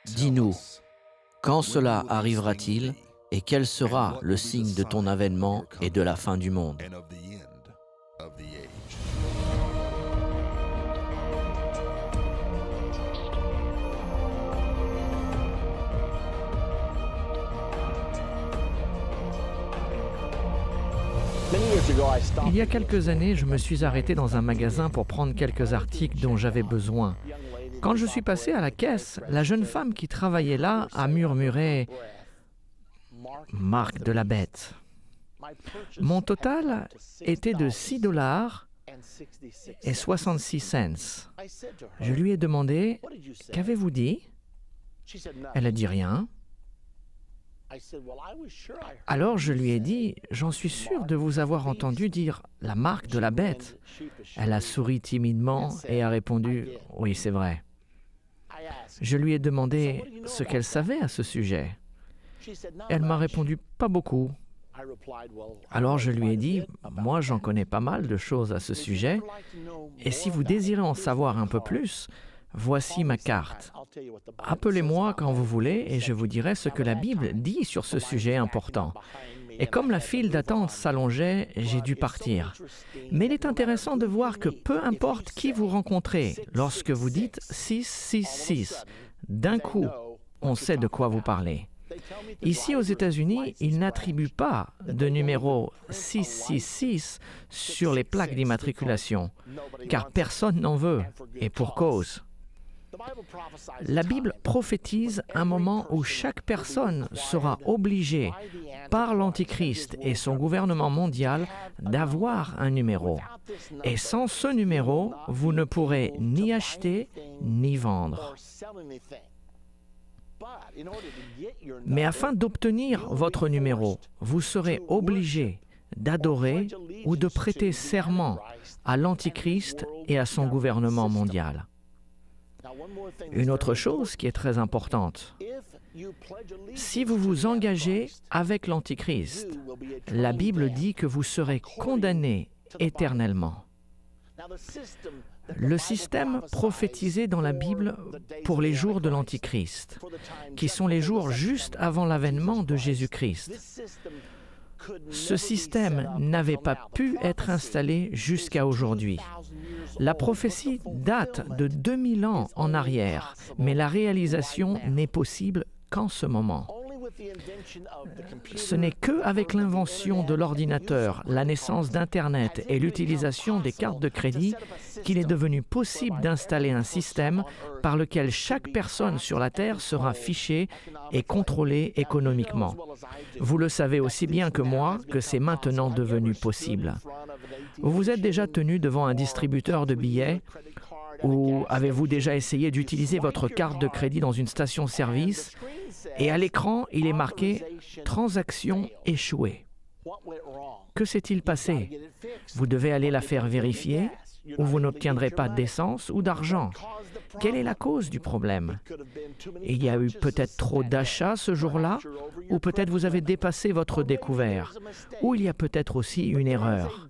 Dis-nous, quand cela arrivera-t-il et quel sera le signe de ton avènement et de la fin du monde? Il y a quelques années, je me suis arrêté dans un magasin pour prendre quelques articles dont j'avais besoin. Quand je suis passé à la caisse, la jeune femme qui travaillait là a murmuré « Marque de la bête ». Mon total était de $6.66. Je lui ai demandé « Qu'avez-vous dit ?» Elle a dit rien. Alors je lui ai dit « J'en suis sûr de vous avoir entendu dire la marque de la bête ». Elle a souri timidement et a répondu « Oui, c'est vrai ». Je lui ai demandé ce qu'elle savait à ce sujet. Elle m'a répondu « Pas beaucoup ». Alors je lui ai dit « Moi, j'en connais pas mal de choses à ce sujet, et si vous désirez en savoir un peu plus, voici ma carte. Appelez-moi quand vous voulez et je vous dirai ce que la Bible dit sur ce sujet important. » Et comme la file d'attente s'allongeait, j'ai dû partir. Mais il est intéressant de voir que peu importe qui vous rencontrez, lorsque vous dites 666, d'un coup, on sait de quoi vous parlez. Ici aux États-Unis, ils n'attribuent pas de numéro 666 sur les plaques d'immatriculation, car personne n'en veut, et pour cause. La Bible prophétise un moment où chaque personne sera obligée, par l'Antichrist et son gouvernement mondial, d'avoir un numéro. Et sans ce numéro, vous ne pourrez ni acheter ni vendre. Mais afin d'obtenir votre numéro, vous serez obligé d'adorer ou de prêter serment à l'Antichrist et à son gouvernement mondial. Une autre chose qui est très importante, si vous vous engagez avec l'Antichrist, la Bible dit que vous serez condamné éternellement. Le système prophétisé dans la Bible pour les jours de l'Antichrist, qui sont les jours juste avant l'avènement de Jésus-Christ, ce système n'avait pas pu être installé jusqu'à aujourd'hui. La prophétie date de 2000 ans en arrière, mais la réalisation n'est possible qu'en ce moment. Ce n'est qu'avec l'invention de l'ordinateur, la naissance d'Internet et l'utilisation des cartes de crédit qu'il est devenu possible d'installer un système par lequel chaque personne sur la Terre sera fichée et contrôlée économiquement. Vous le savez aussi bien que moi que c'est maintenant devenu possible. Vous vous êtes déjà tenu devant un distributeur de billets ou avez-vous déjà essayé d'utiliser votre carte de crédit dans une station-service et à l'écran, il est marqué « Transaction échouée ». Que s'est-il passé? Vous devez aller la faire vérifier ou vous n'obtiendrez pas d'essence ou d'argent. Quelle est la cause du problème? Il y a eu peut-être trop d'achats ce jour-là, ou peut-être vous avez dépassé votre découvert, ou il y a peut-être aussi une erreur.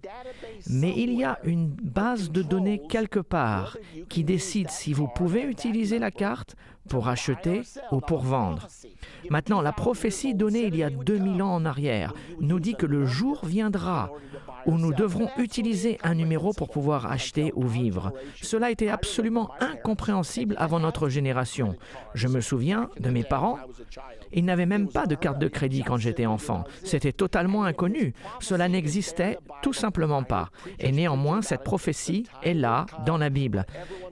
Mais il y a une base de données quelque part qui décide si vous pouvez utiliser la carte pour acheter ou pour vendre. Maintenant, la prophétie donnée il y a 2000 ans en arrière nous dit que le jour viendra où nous devrons utiliser un numéro pour pouvoir acheter ou vivre. Cela était absolument incompréhensible avant notre génération. Je me souviens de mes parents. Ils n'avaient même pas de carte de crédit quand j'étais enfant. C'était totalement inconnu. Cela n'existait tout simplement pas. Et néanmoins, cette prophétie est là, dans la Bible.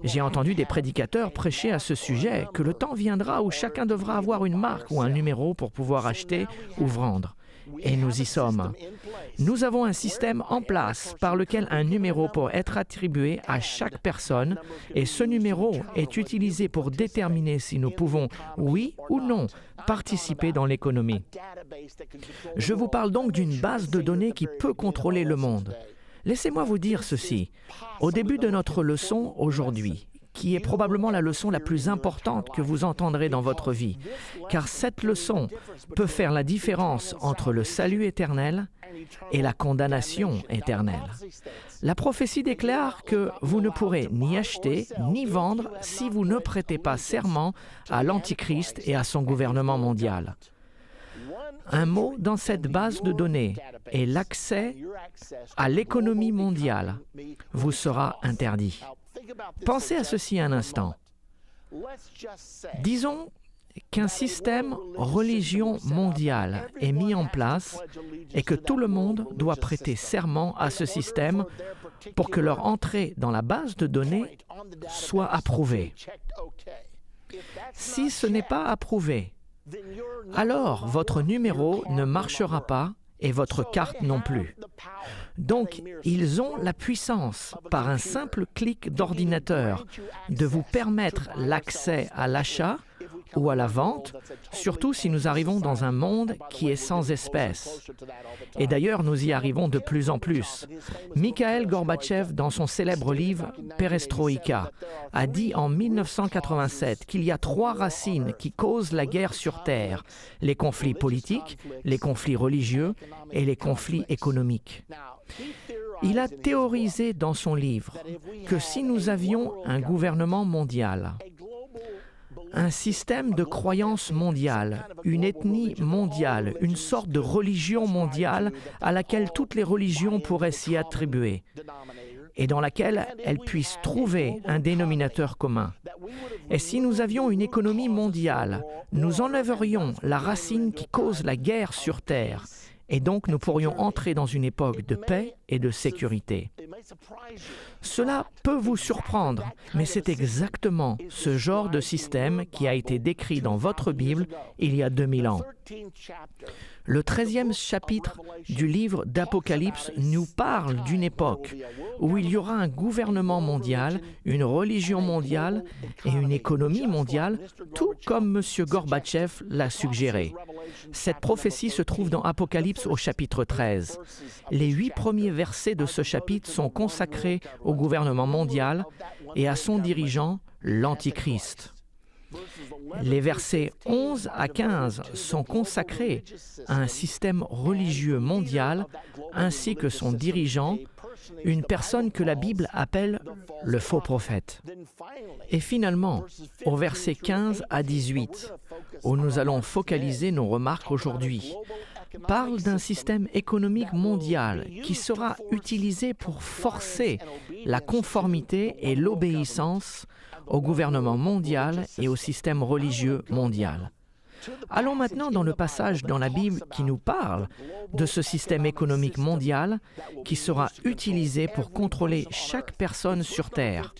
J'ai entendu des prédicateurs prêcher à ce sujet, que le temps viendra où chacun devra avoir une marque ou un numéro pour pouvoir acheter ou vendre. Et nous y sommes. Nous avons un système en place par lequel un numéro peut être attribué à chaque personne et ce numéro est utilisé pour déterminer si nous pouvons, oui ou non, participer dans l'économie. Je vous parle donc d'une base de données qui peut contrôler le monde. Laissez-moi vous dire ceci. Au début de notre leçon aujourd'hui, qui est probablement la leçon la plus importante que vous entendrez dans votre vie, car cette leçon peut faire la différence entre le salut éternel et la condamnation éternelle. La prophétie déclare que vous ne pourrez ni acheter ni vendre si vous ne prêtez pas serment à l'Antichrist et à son gouvernement mondial. Un mot dans cette base de données et l'accès à l'économie mondiale vous sera interdit. Pensez à ceci un instant. Disons qu'un système religion mondiale est mis en place et que tout le monde doit prêter serment à ce système pour que leur entrée dans la base de données soit approuvée. Si ce n'est pas approuvé, alors votre numéro ne marchera pas et votre carte non plus. Donc, ils ont la puissance, par un simple clic d'ordinateur, de vous permettre l'accès à l'achat ou à la vente, surtout si nous arrivons dans un monde qui est sans espèces. Et d'ailleurs, nous y arrivons de plus en plus. Mikhail Gorbatchev, dans son célèbre livre « Perestroïka », a dit en 1987 qu'il y a 3 racines qui causent la guerre sur Terre, les conflits politiques, les conflits religieux et les conflits économiques. Il a théorisé dans son livre que si nous avions un gouvernement mondial, un système de croyance mondiale, une ethnie mondiale, une sorte de religion mondiale à laquelle toutes les religions pourraient s'y attribuer et dans laquelle elles puissent trouver un dénominateur commun. Et si nous avions une économie mondiale, nous enlèverions la racine qui cause la guerre sur Terre et donc nous pourrions entrer dans une époque de paix et de sécurité. Cela peut vous surprendre, mais c'est exactement ce genre de système qui a été décrit dans votre Bible il y a 2000 ans. Le 13e chapitre du livre d'Apocalypse nous parle d'une époque où il y aura un gouvernement mondial, une religion mondiale et une économie mondiale, tout comme M. Gorbatchev l'a suggéré. Cette prophétie se trouve dans Apocalypse au chapitre 13. Les 8 premiers versets de ce chapitre sont consacrés au gouvernement mondial et à son dirigeant, l'Antichrist. Les versets 11 à 15 sont consacrés à un système religieux mondial ainsi que son dirigeant, une personne que la Bible appelle le faux prophète. Et finalement, au verset 15 à 18, où nous allons focaliser nos remarques aujourd'hui, parle d'un système économique mondial qui sera utilisé pour forcer la conformité et l'obéissance au gouvernement mondial et au système religieux mondial. Allons maintenant dans le passage dans la Bible qui nous parle de ce système économique mondial qui sera utilisé pour contrôler chaque personne sur Terre.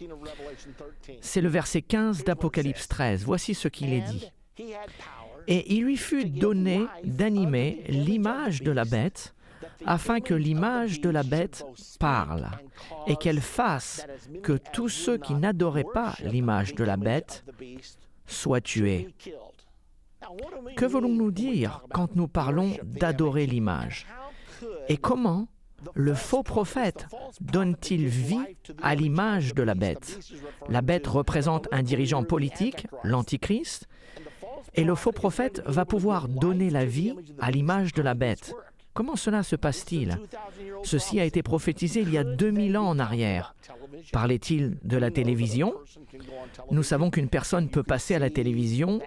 C'est le verset 15 d'Apocalypse 13. Voici ce qu'il est dit. « Et il lui fut donné d'animer l'image de la bête, afin que l'image de la bête parle, et qu'elle fasse que tous ceux qui n'adoraient pas l'image de la bête soient tués. » Que voulons-nous dire quand nous parlons d'adorer l'image? Et comment le faux prophète donne-t-il vie à l'image de la bête? La bête représente un dirigeant politique, l'Antichrist, et le faux prophète va pouvoir donner la vie à l'image de la bête. Comment cela se passe-t-il? Ceci a été prophétisé il y a 2000 ans en arrière. Parlait-il de la télévision? Nous savons qu'une personne peut passer à la télévision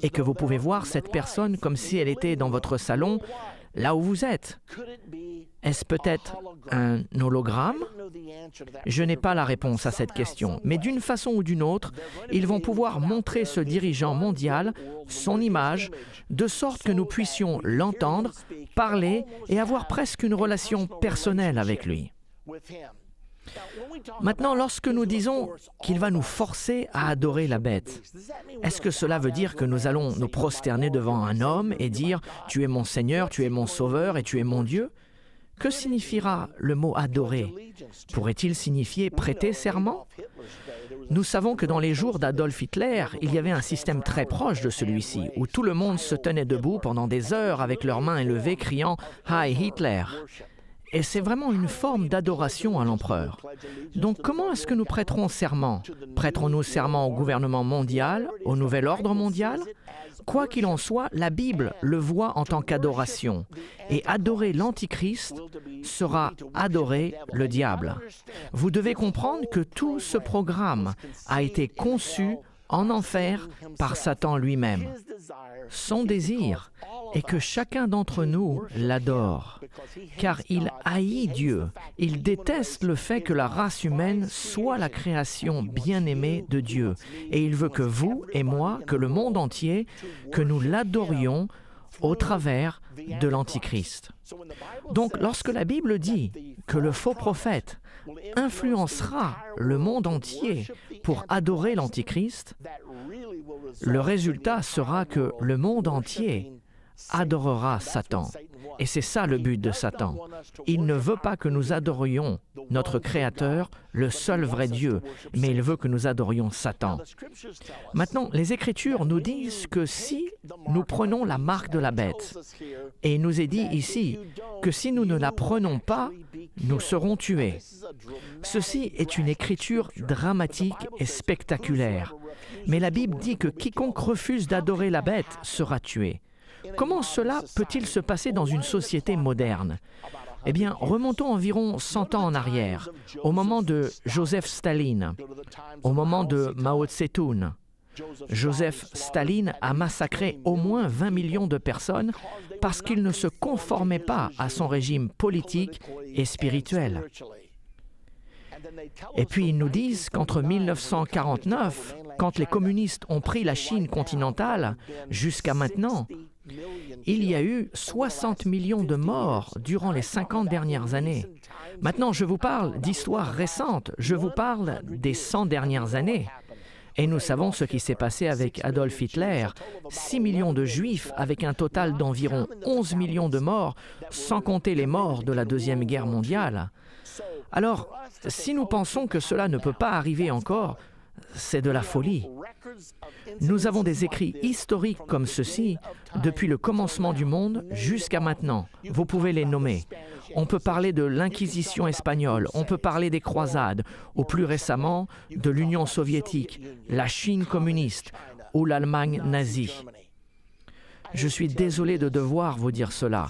et que vous pouvez voir cette personne comme si elle était dans votre salon, là où vous êtes. Est-ce peut-être un hologramme? Je n'ai pas la réponse à cette question, mais d'une façon ou d'une autre, ils vont pouvoir montrer ce dirigeant mondial, son image, de sorte que nous puissions l'entendre, parler et avoir presque une relation personnelle avec lui. Maintenant, lorsque nous disons qu'il va nous forcer à adorer la bête, est-ce que cela veut dire que nous allons nous prosterner devant un homme et dire « Tu es mon Seigneur, tu es mon Sauveur et tu es mon Dieu » ? Que signifiera le mot « adorer » ? Pourrait-il signifier « prêter serment » ? Nous savons que dans les jours d'Adolf Hitler, il y avait un système très proche de celui-ci, où tout le monde se tenait debout pendant des heures avec leurs mains élevées, criant « Heil Hitler » et c'est vraiment une forme d'adoration à l'empereur. Donc comment est-ce que nous prêterons serment? Prêterons-nous serment au gouvernement mondial, au nouvel ordre mondial? Quoi qu'il en soit, la Bible le voit en tant qu'adoration. Et adorer l'Antichrist sera adorer le diable. Vous devez comprendre que tout ce programme a été conçu en enfer par Satan lui-même. Son désir est que chacun d'entre nous l'adore, car il haït Dieu. Il déteste le fait que la race humaine soit la création bien-aimée de Dieu. Et il veut que vous et moi, que le monde entier, que nous l'adorions au travers de l'Antichrist. Donc, lorsque la Bible dit que le faux prophète influencera le monde entier pour adorer l'Antichrist, le résultat sera que le monde entier adorera Satan. Et c'est ça le but de Satan. Il ne veut pas que nous adorions notre Créateur, le seul vrai Dieu, mais il veut que nous adorions Satan. Maintenant, les Écritures nous disent que si nous prenons la marque de la bête, et il nous est dit ici que si nous ne la prenons pas, nous serons tués. Ceci est une écriture dramatique et spectaculaire. Mais la Bible dit que quiconque refuse d'adorer la bête sera tué. Comment cela peut-il se passer dans une société moderne? Eh bien, remontons environ 100 ans en arrière, au moment de Joseph Staline, au moment de Mao Tse-tung. Joseph Staline a massacré au moins 20 millions de personnes parce qu'il ne se conformait pas à son régime politique et spirituel. Et puis ils nous disent qu'entre 1949, quand les communistes ont pris la Chine continentale, jusqu'à maintenant, il y a eu 60 millions de morts durant les 50 dernières années. Maintenant, je vous parle d'histoires récentes, je vous parle des 100 dernières années. Et nous savons ce qui s'est passé avec Adolf Hitler, 6 millions de Juifs avec un total d'environ 11 millions de morts, sans compter les morts de la Deuxième Guerre mondiale. Alors, si nous pensons que cela ne peut pas arriver encore, c'est de la folie. Nous avons des écrits historiques comme ceci depuis le commencement du monde jusqu'à maintenant. Vous pouvez les nommer. On peut parler de l'Inquisition espagnole, on peut parler des croisades, ou plus récemment de l'Union soviétique, la Chine communiste ou l'Allemagne nazie. Je suis désolé de devoir vous dire cela,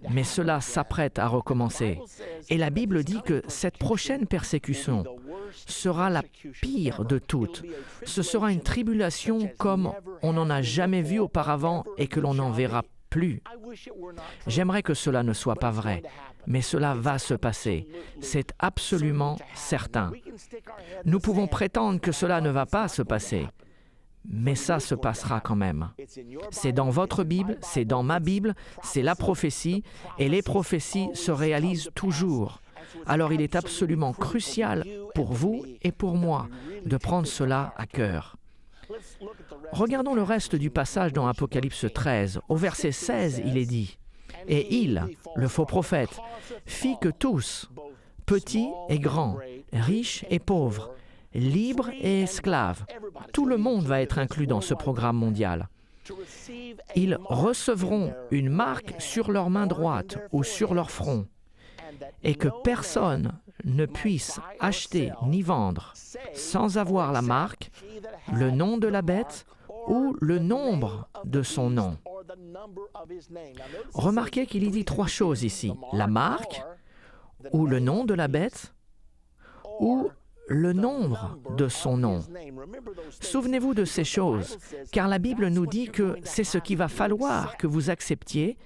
mais cela s'apprête à recommencer. Et la Bible dit que cette prochaine persécution sera la pire de toutes. Ce sera une tribulation comme on n'en a jamais vu auparavant et que l'on n'en verra plus. J'aimerais que cela ne soit pas vrai, mais cela va se passer. C'est absolument certain. Nous pouvons prétendre que cela ne va pas se passer, mais ça se passera quand même. C'est dans votre Bible, c'est dans ma Bible, c'est la prophétie, et les prophéties se réalisent toujours. Alors il est absolument crucial pour vous et pour moi de prendre cela à cœur. Regardons le reste du passage dans Apocalypse 13. Au verset 16, il est dit « Et il, le faux prophète, fit que tous, petits et grands, riches et pauvres, libres et esclaves, tout le monde va être inclus dans ce programme mondial. Ils recevront une marque sur leur main droite ou sur leur front, et que personne ne puisse acheter ni vendre sans avoir la marque, le nom de la bête ou le nombre de son nom. » Remarquez qu'il y dit trois choses ici, la marque, ou le nom de la bête, ou le nombre de son nom. Souvenez-vous de ces choses, car la Bible nous dit que c'est ce qu'il va falloir que vous acceptiez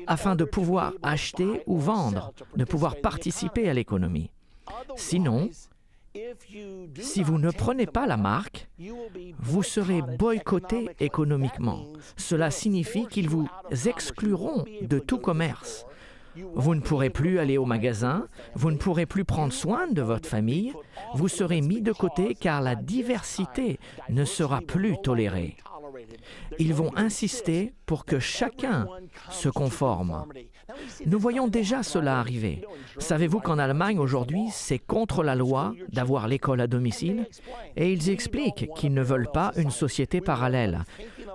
afin de pouvoir acheter ou vendre, de pouvoir participer à l'économie. Sinon, si vous ne prenez pas la marque, vous serez boycotté économiquement. Cela signifie qu'ils vous excluront de tout commerce. Vous ne pourrez plus aller au magasin, vous ne pourrez plus prendre soin de votre famille, vous serez mis de côté car la diversité ne sera plus tolérée. Ils vont insister pour que chacun se conforme. Nous voyons déjà cela arriver. Savez-vous qu'en Allemagne, aujourd'hui, c'est contre la loi d'avoir l'école à domicile? Et ils expliquent qu'ils ne veulent pas une société parallèle.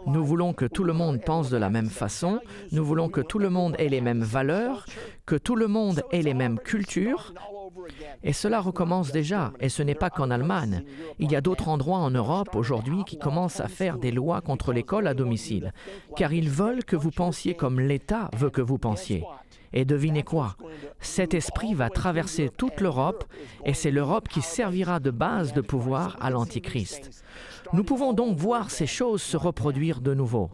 Nous voulons que tout le monde pense de la même façon, nous voulons que tout le monde ait les mêmes valeurs, que tout le monde ait les mêmes cultures. Et cela recommence déjà, et ce n'est pas qu'en Allemagne. Il y a d'autres endroits en Europe aujourd'hui qui commencent à faire des lois contre l'école à domicile, car ils veulent que vous pensiez comme l'État veut que vous pensiez. Et devinez quoi? Cet esprit va traverser toute l'Europe, et c'est l'Europe qui servira de base de pouvoir à l'Antichrist. Nous pouvons donc voir ces choses se reproduire de nouveau.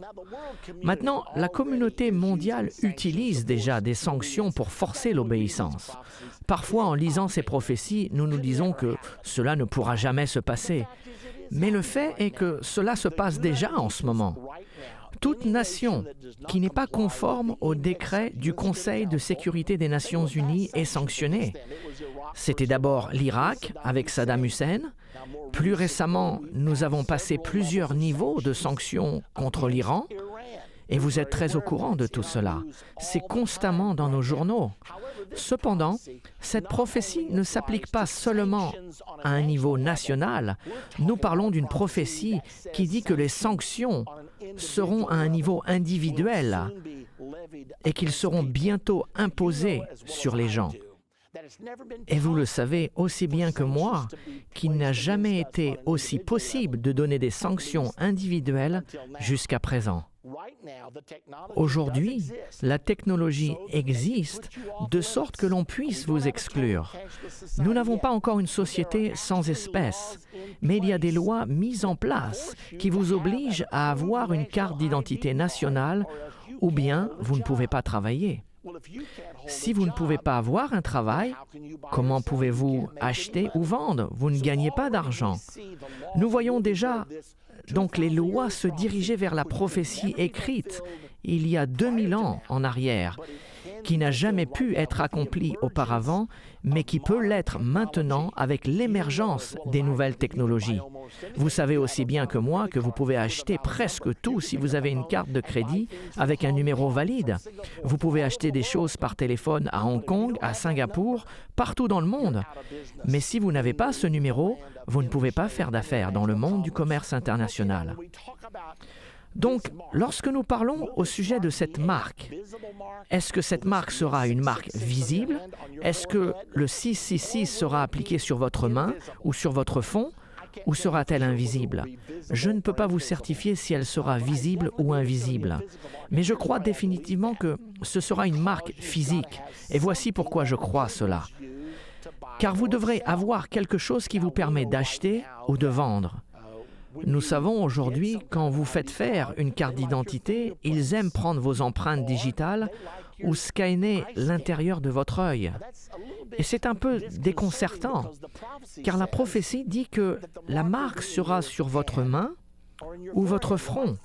Maintenant, la communauté mondiale utilise déjà des sanctions pour forcer l'obéissance. Parfois, en lisant ces prophéties, nous nous disons que cela ne pourra jamais se passer. Mais le fait est que cela se passe déjà en ce moment. Toute nation qui n'est pas conforme au décret du Conseil de sécurité des Nations Unies est sanctionnée. C'était d'abord l'Irak avec Saddam Hussein. Plus récemment, nous avons passé plusieurs niveaux de sanctions contre l'Iran. Et vous êtes très au courant de tout cela. C'est constamment dans nos journaux. Cependant, cette prophétie ne s'applique pas seulement à un niveau national. Nous parlons d'une prophétie qui dit que les sanctions seront à un niveau individuel et qu'ils seront bientôt imposés sur les gens. Et vous le savez aussi bien que moi qu'il n'a jamais été aussi possible de donner des sanctions individuelles jusqu'à présent. Aujourd'hui, la technologie existe de sorte que l'on puisse vous exclure. Nous n'avons pas encore une société sans espèces, mais il y a des lois mises en place qui vous obligent à avoir une carte d'identité nationale ou bien vous ne pouvez pas travailler. Si vous ne pouvez pas avoir un travail, comment pouvez-vous acheter ou vendre? Vous ne gagnez pas d'argent. Nous voyons déjà donc les lois se diriger vers la prophétie écrite il y a 2000 ans en arrière, qui n'a jamais pu être accomplie auparavant, mais qui peut l'être maintenant avec l'émergence des nouvelles technologies. Vous savez aussi bien que moi que vous pouvez acheter presque tout si vous avez une carte de crédit avec un numéro valide. Vous pouvez acheter des choses par téléphone à Hong Kong, à Singapour, partout dans le monde. Mais si vous n'avez pas ce numéro, vous ne pouvez pas faire d'affaires dans le monde du commerce international. Donc, lorsque nous parlons au sujet de cette marque, est-ce que cette marque sera une marque visible? Est-ce que le 666 sera appliqué sur votre main ou sur votre front? Ou sera-t-elle invisible? Je ne peux pas vous certifier si elle sera visible ou invisible. Mais je crois définitivement que ce sera une marque physique. Et voici pourquoi je crois cela. Car vous devrez avoir quelque chose qui vous permet d'acheter ou de vendre. Nous savons aujourd'hui, quand vous faites faire une carte d'identité, ils aiment prendre vos empreintes digitales ou scanner l'intérieur de votre œil. Et c'est un peu déconcertant, car la prophétie dit que la marque sera sur votre main ou votre front.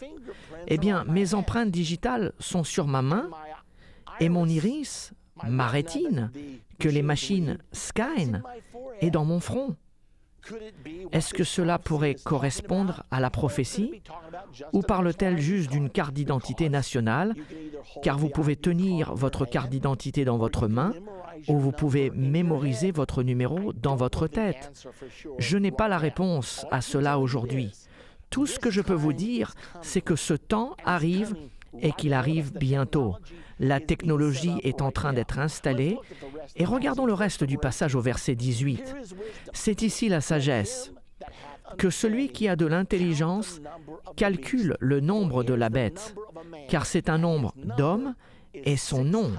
Eh bien, mes empreintes digitales sont sur ma main et mon iris, ma rétine, que les machines scannent, est dans mon front. Est-ce que cela pourrait correspondre à la prophétie ou parle-t-elle juste d'une carte d'identité nationale, car vous pouvez tenir votre carte d'identité dans votre main ou vous pouvez mémoriser votre numéro dans votre tête? Je n'ai pas la réponse à cela aujourd'hui. Tout ce que je peux vous dire, c'est que ce temps arrive et qu'il arrive bientôt. La technologie est en train d'être installée. Et regardons le reste du passage au verset 18. C'est ici la sagesse. Que celui qui a de l'intelligence calcule le nombre de la bête, car c'est un nombre d'hommes et son nom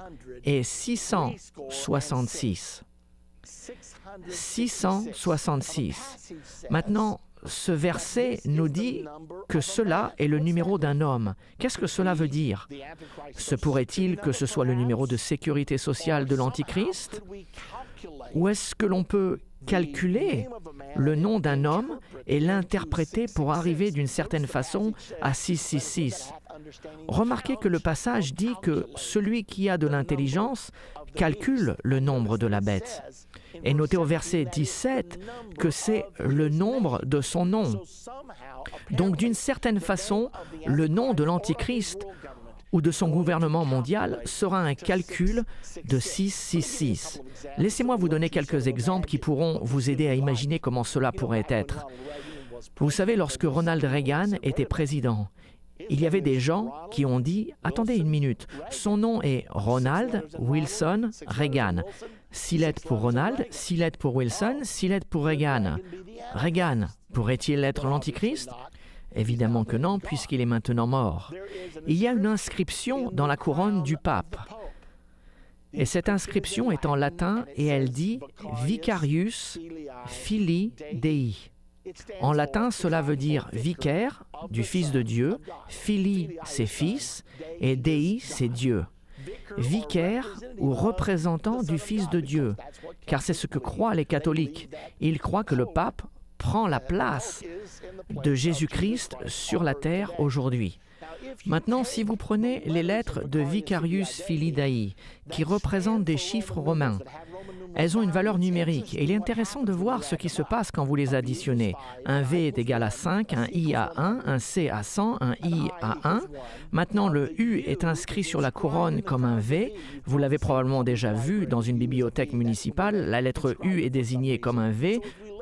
est 666. 666. Maintenant, ce verset nous dit que cela est le numéro d'un homme. Qu'est-ce que cela veut dire? Se pourrait-il que ce soit le numéro de sécurité sociale de l'Antichrist? Ou est-ce que l'on peut calculer le nom d'un homme et l'interpréter pour arriver d'une certaine façon à 666? Remarquez que le passage dit que celui qui a de l'intelligence calcule le nombre de la bête. Et notez au verset 17 que c'est le nombre de son nom. Donc d'une certaine façon, le nom de l'Antichrist ou de son gouvernement mondial sera un calcul de 666. Laissez-moi vous donner quelques exemples qui pourront vous aider à imaginer comment cela pourrait être. Vous savez, lorsque Ronald Reagan était président, il y avait des gens qui ont dit « Attendez une minute, son nom est Ronald Wilson Reagan. 6 lettres pour Ronald, 6 lettres pour Wilson, 6 lettres pour Reagan. Reagan, pourrait-il être l'Antichrist ?» Évidemment que non, puisqu'il est maintenant mort. Il y a une inscription dans la couronne du pape. Et cette inscription est en latin et elle dit « Vicarius Filii Dei ». En latin, cela veut dire « vicaire » du Fils de Dieu, « Filii » c'est « fils » et « Dei » c'est « Dieu ». Vicaire ou représentant du Fils de Dieu, car c'est ce que croient les catholiques. Ils croient que le pape prend la place de Jésus-Christ sur la terre aujourd'hui. Maintenant, si vous prenez les lettres de Vicarius Filii Dei, qui représentent des chiffres romains, elles ont une valeur numérique et il est intéressant de voir ce qui se passe quand vous les additionnez. Un V est égal à 5, un I à 1, un C à 100, un I à 1. Maintenant, le U est inscrit sur la couronne comme un V. Vous l'avez probablement déjà vu dans une bibliothèque municipale. La lettre U est désignée comme un V.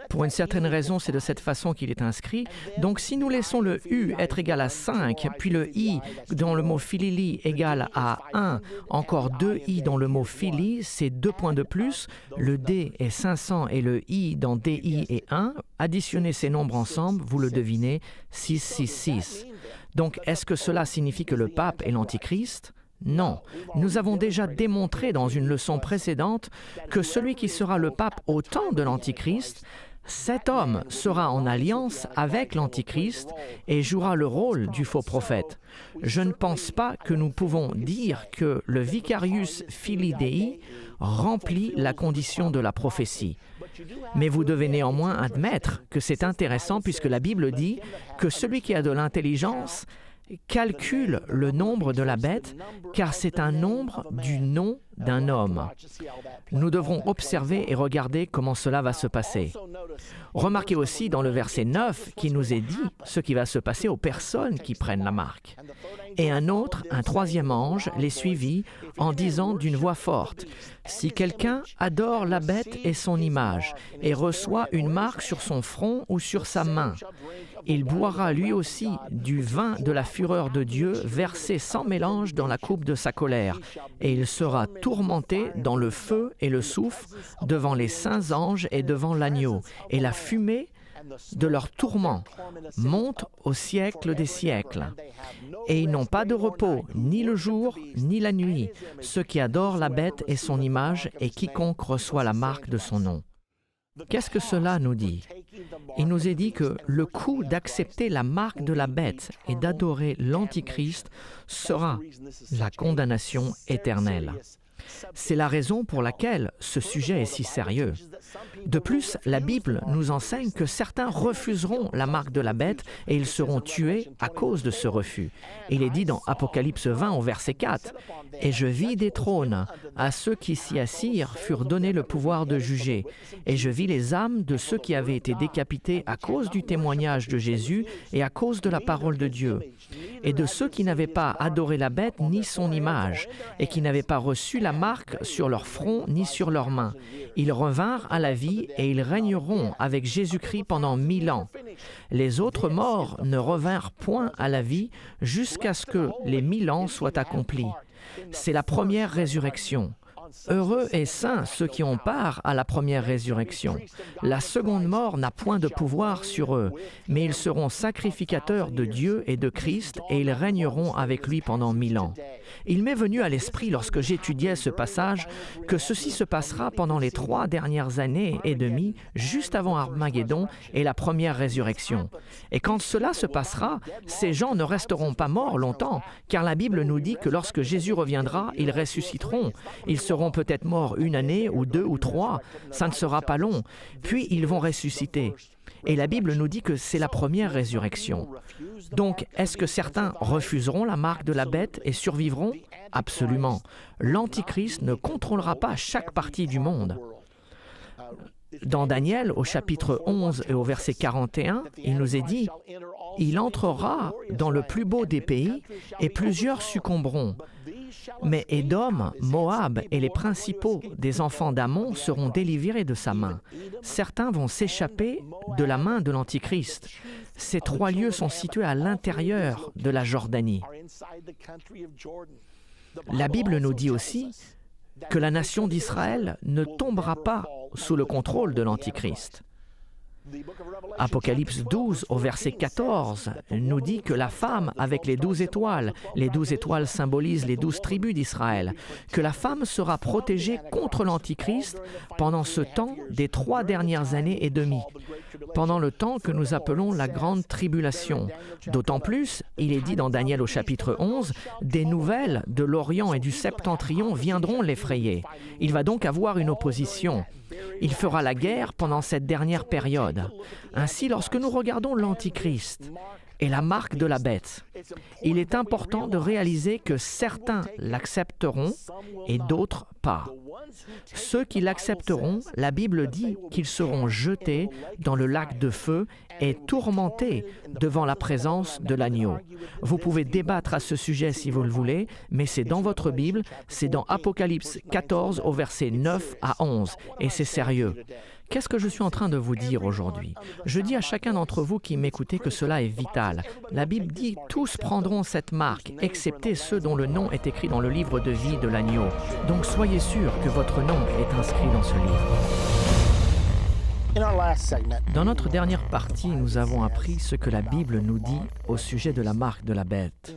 Pour une certaine raison, c'est de cette façon qu'il est inscrit. Donc, si nous laissons le U être égal à 5, puis le I dans le mot Filii égal à 1, encore 2 I dans le mot Filii, c'est 2 points de plus. Le D est 500 et le I dans DI est 1. Additionnez ces nombres ensemble, vous le devinez, 666. Donc, est-ce que cela signifie que le pape est l'Antichrist ? Non. Nous avons déjà démontré dans une leçon précédente que celui qui sera le pape au temps de l'Antichrist, cet homme sera en alliance avec l'Antichrist et jouera le rôle du faux prophète. Je ne pense pas que nous pouvons dire que le Vicarius Filii Dei remplit la condition de la prophétie. Mais vous devez néanmoins admettre que c'est intéressant puisque la Bible dit que celui qui a de l'intelligence calcule le nombre de la bête, car c'est un nombre du nom d'un homme. Nous devrons observer et regarder comment cela va se passer. Remarquez aussi dans le verset 9 qu'il nous est dit ce qui va se passer aux personnes qui prennent la marque. Et un troisième ange, les suivit en disant d'une voix forte, « Si quelqu'un adore la bête et son image, et reçoit une marque sur son front ou sur sa main, il boira lui aussi du vin de la fureur de Dieu versé sans mélange dans la coupe de sa colère, et il sera tourmenté dans le feu et le soufre devant les saints anges et devant l'agneau, et la fumée de leur tourment monte au siècle des siècles. Et ils n'ont pas de repos, ni le jour, ni la nuit, ceux qui adorent la bête et son image, et quiconque reçoit la marque de son nom. » Qu'est-ce que cela nous dit? Il nous est dit que le coût d'accepter la marque de la bête et d'adorer l'Antichrist sera la condamnation éternelle. C'est la raison pour laquelle ce sujet est si sérieux. De plus, la Bible nous enseigne que certains refuseront la marque de la bête et ils seront tués à cause de ce refus. Il est dit dans Apocalypse 20 au verset 4, « Et je vis des trônes, à ceux qui s'y assirent furent donnés le pouvoir de juger, et je vis les âmes de ceux qui avaient été décapités à cause du témoignage de Jésus et à cause de la parole de Dieu, et de ceux qui n'avaient pas adoré la bête ni son image, et qui n'avaient pas reçu la marque sur leur front ni sur leurs mains. Ils revinrent à la vie et ils régneront avec Jésus-Christ pendant 1000 ans. Les autres morts ne revinrent point à la vie jusqu'à ce que les 1000 ans soient accomplis. C'est la première résurrection. Heureux et saints ceux qui ont part à la première résurrection. La seconde mort n'a point de pouvoir sur eux, mais ils seront sacrificateurs de Dieu et de Christ et ils régneront avec lui pendant 1000 ans. Il m'est venu à l'esprit lorsque j'étudiais ce passage que ceci se passera pendant les 3 dernières années et demie, juste avant Armageddon et la première résurrection. Et quand cela se passera, ces gens ne resteront pas morts longtemps, car la Bible nous dit que lorsque Jésus reviendra, ils ressusciteront. Ils seront peut-être morts 1 année ou 2 ou 3, ça ne sera pas long, puis ils vont ressusciter. Et la Bible nous dit que c'est la première résurrection. Donc, est-ce que certains refuseront la marque de la bête et survivront? Absolument. L'Antichrist ne contrôlera pas chaque partie du monde. Dans Daniel, au chapitre 11 et au verset 41, il nous est dit « Il entrera dans le plus beau des pays, et plusieurs succomberont. Mais Édom, Moab et les principaux des enfants d'Ammon seront délivrés de sa main. Certains vont s'échapper de la main de l'Antichrist. Ces 3 lieux sont situés à l'intérieur de la Jordanie. » La Bible nous dit aussi que la nation d'Israël ne tombera pas sous le contrôle de l'Antichrist. Apocalypse 12, au verset 14, nous dit que la femme avec les 12 étoiles symbolisent les 12 tribus d'Israël, que la femme sera protégée contre l'Antichrist pendant ce temps des 3 dernières années et demie, pendant le temps que nous appelons la grande tribulation. D'autant plus, il est dit dans Daniel au chapitre 11, « Des nouvelles de l'Orient et du Septentrion viendront l'effrayer. » Il va donc avoir une opposition. Il fera la guerre pendant cette dernière période. Ainsi, lorsque nous regardons l'Antichrist et la marque de la bête, il est important de réaliser que certains l'accepteront et d'autres pas. Ceux qui l'accepteront, la Bible dit qu'ils seront jetés dans le lac de feu et tourmentés devant la présence de l'agneau. Vous pouvez débattre à ce sujet si vous le voulez, mais c'est dans votre Bible, c'est dans Apocalypse 14 au verset 9 à 11, et c'est sérieux. Qu'est-ce que je suis en train de vous dire aujourd'hui? Je dis à chacun d'entre vous qui m'écoutez que cela est vital. La Bible dit « Tous prendront cette marque, excepté ceux dont le nom est écrit dans le livre de vie de l'agneau. » Donc soyez sûrs que votre nom est inscrit dans ce livre. Dans notre dernière partie, nous avons appris ce que la Bible nous dit au sujet de la marque de la bête.